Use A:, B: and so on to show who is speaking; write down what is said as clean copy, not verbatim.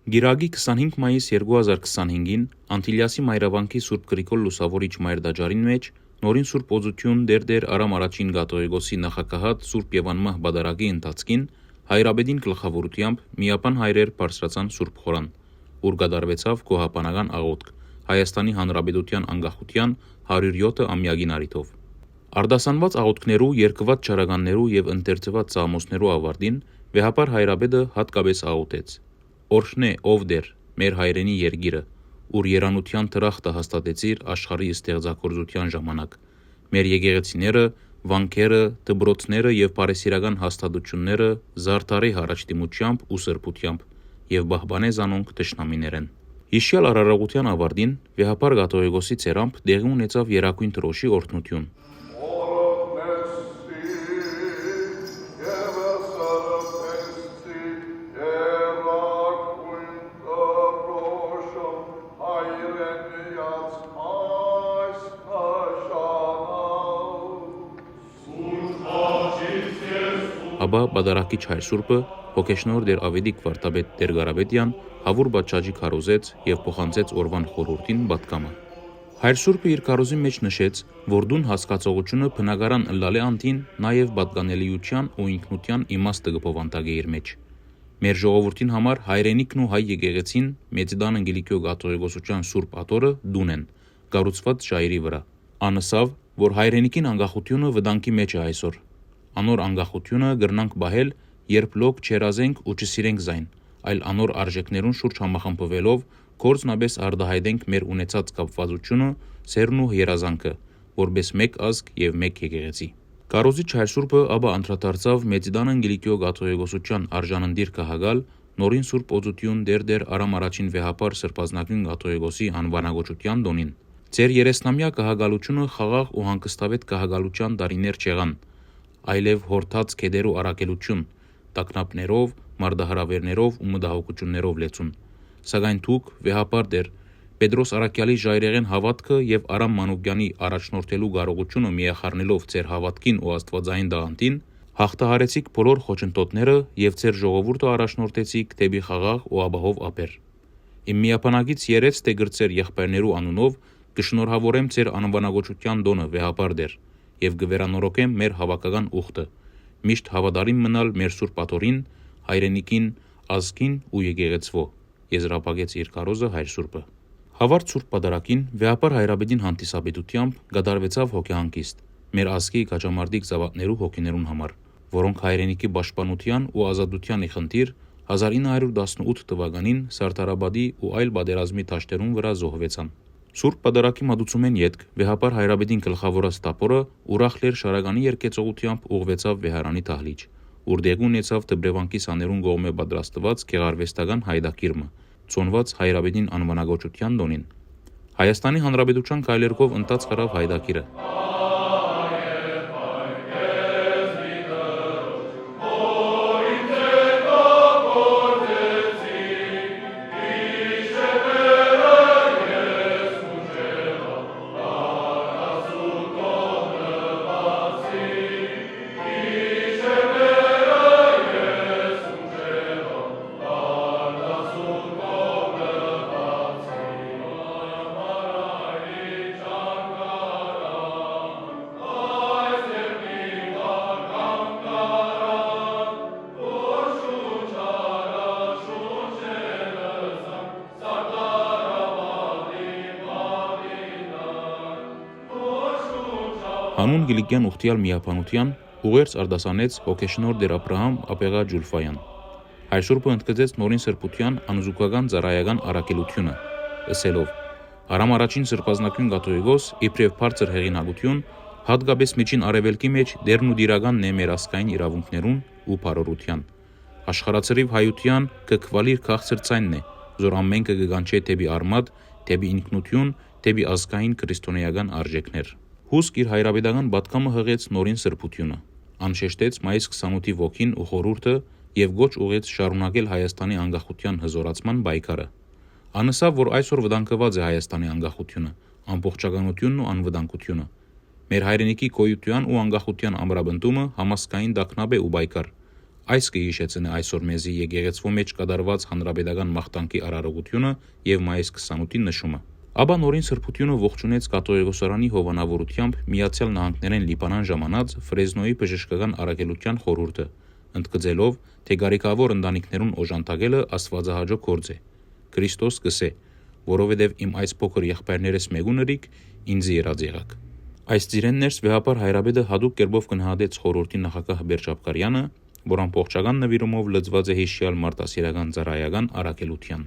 A: Գիրագի 25 մայիս 2025-ին Անտիլիասի Մայրավանքի Սուրբ Գրիգոր Լուսավորիչ Մայրդաջարին մեջ նորին Սուրբ Օծություն Դեր Արամ Արաչին Գաթողիկոսի նախակահատ Սուրբ եւ անմահ բադարակի ընթացքին Հայրաբեդին գլխավորությամբ միապան հայրեր բարձրացան Սուրբ խորան, ուր գդարվեցավ գոհապանական աղոթք Հայաստանի Հանրապետության անկախության 107 ամյակին առիթով։ Արդասանված աղոթքներու, երկված չարականներու եւ ընթերցված սաղմոսներու ավարտին վեհապար հայրաբեդը հատկապես աղոթեց. Օրհնե ով դեր, մեր հայրենի երգիրը, ուր երանության թրախտը հաստատեցիր աշխարհի ստեղծագործության ժամանակ, մեր եկեղեցիները, վանքերը, դպրոցները եւ բարեսիրական հաստատությունները զարդարի հարաճտիմությամբ ու սրբությամբ եւ բահբանե զանոնք թշնամիներեն։ Հիշյալ արարողության ավարտին վեհապար Գաթողիկոսի ցերամբ դեղի ունեցավ երակույն դրոշի օրհնություն։ Ապա բադարակիչ հայր Սուրբը հոգեշնոր դեր Ավետիք Վարդապետ Տեր Գարաբետյան հավուր բաճաճի քարոզեց եւ փոխանցեց օրվան խորհրդին պատկամը։ Հայր Սուրբը իր քարոզի մեջ նշեց, որ դուն հասկացողությունը բնակարան ըլլալե անտին նաեւ պատկանելիության ու ինքնության իմաստը կփոխանցի իր մեջ։ Մեր ժողովրդին համար հայրենիքն ու հայ եկեղեցին Մեծիդան Անգելիկիո Գաթողիկոսության Սուրբ աթորը դուն են, կառուցված ժայռի վրա։ Անսավ, որ հայրենիքին անկախությունը վտանգի մեջ է այսօր։ Անոր անկախությունը գրնանք բահել, երբ լոկ չերազենք ու չսիրենք զայն, այլ անոր արժեքներուն շուրջ համախմբվելով գործնաբես արդահայտենք մեր ունեցած կապվածությունը, սերն ու երազանքը, որպես մեկ ազգ եւ մեկ եկեղեցի։ Կարոզիչ հայր Սուրբը ապա անդրադարձավ Մեծիդան Անգելիկիո Գաթողիկոսության արժաննդիր կահագալ նորին Սուրբ Օծություն Դեր Արամ Արաչին վեհապար Սրբազնագին Գաթողիկոսի անվանագոչության դոնին։ Ձեր 30-ամյա կահագալությունը խաղաղ ու հանգստավետ կահագալության տարիներ չեղան, այլև հորթած քեդեր ու արակելություն, տակնապներով, մարդահրավերներով ու մտահոգություններով լեցուն։ Սակայն դուք վեհապար դեր Պետրոս Արաքյալի ժայռերեն հավատքը եւ Արամ Մանուկյանի առաջնորդելու կարողությունը միախառնելով ձեր հավատքին ու աստվածային դաղանտին, հաղթահարեցիք բոլոր խոչընդոտները եւ ձեր ժողովուրդը առաջնորդեցիք դեպի խաղաղ ու ապահով ափեր։ Իմ միապանագից երեց թե գրծեր եղբայրներու անունով կշնորհավորեմ ձեր անվանագոչության դոնը վեհապար դեր եւ գվերանորոգեմ մեր հավաքական ուխտը, միշտ հավատարիմ մնալ մեր Սուրբ աթորին, հայրենիքին, ազգին ու եկեղեցվո, եզրափակեց իր քարոզը հայր Սուրբը։ Հավարտ Սուրբ Պատարագին վեհապար հայրաբեդին հանդիսապետությամբ գդարվեցավ հոգեհանգիստ մեր ազգի գաճամարտիկ զավակներու հոգիներուն համար, որոնք հայրենիքի պաշտպանության ու ազատության խնդիր 1918 թվականին Սարդարաբադի ու այլ պատերազմի դաշտերուն վրա զոհվեցան։ Սուրբ Պատարագի մատուցումեն ետք վեհապար հայրաբեդին գլխավորած տապորը ուրախ լեր շարականի երկեցողությամբ ուղղվեցավ վեհարանի դահլիճ, ուր դեղի ունեցավ Դբրևանքի սաներուն կողմէ պատրաստված գեղարվեստական հայդակիրմը, ծոնված հայրաբեդին անվանագոչության դոնին։ Հայաստանի Հանրապետության քայլերկով ընտած խրավ հայդակիրը։ Հանուն Գիլիկյան ուխտյալ միապանության ուղերձ արդասանեց հոգեշնոր դեր Աբրահամ Ապեղա Ջուլֆայան։ Հայր Սուրբը ընդգծեց նորին սրբության անուզուկական ծառայական առաքելությունը, ըսելով. Արամ Արաչին Սրբազնագին Գաթողիկոս իբրև բարձր հեղինակություն, հատկապես միջին արևելքի մեջ դերն ու դիրականն է մեր ազգային իրավունքներուն ու բարօրության։ Աշխարհացրիվ հայության կկվալիր քաղցր ցայնն է, որ ամենքը կգանչե դեպի արմատ, դեպի ինքնություն, դեպի ազգային քրիստոնեական արժեքներ։ Հուսք իր հայրաբեդական պատկամը հղեց նորին սրբությունը, անշեշտեց մայիս 28-ի ոգին ու խորհուրդը եւ գոչ ուղեց շարունակել Հայաստանի անկախության հզորացման պայքարը։ Անսավ, որ այսօր վտանգված է Հայաստանի անկախությունը, ամբողջականությունն ու անվտանգությունը։ Մեր հայրենիքի գոյության ու անկախության ամրապնդումը համասկային տագնապ է ու պայքար։ Այս կհիշեցնե այսօր մեզի եկեղեցվո մեջ կատարված հանրապետական մաղթանքի արարողությունը եւ մայիս 28-ի նշումը։ Ապա նորին սրբությունը ողջունեց կաթողիկոսարանի հովանավորությամբ Միացյալ Նահանգներեն Լիբանան ժամանած Ֆրեզնոյի բժշկական առաքելության խորհուրդը, ընդգծելով, թե գարիկավոր ընտանիքներուն օժանդակելը աստվածահաճո գործ է։ Քրիստոս կսե, որովհետև իմ այս փոքր եղբայրներս մեկուներիք ինձ երած եղաք։ Այս ծիրեններս վեհապար հայրաբեդը հատուկ կերպով կնահատեց խորհրդի նախագահ Բերջ Աբկարյանը, որ ամբողջական նվիրումով լծված է հիշյալ մարդասիրական ծառայական առաքելության։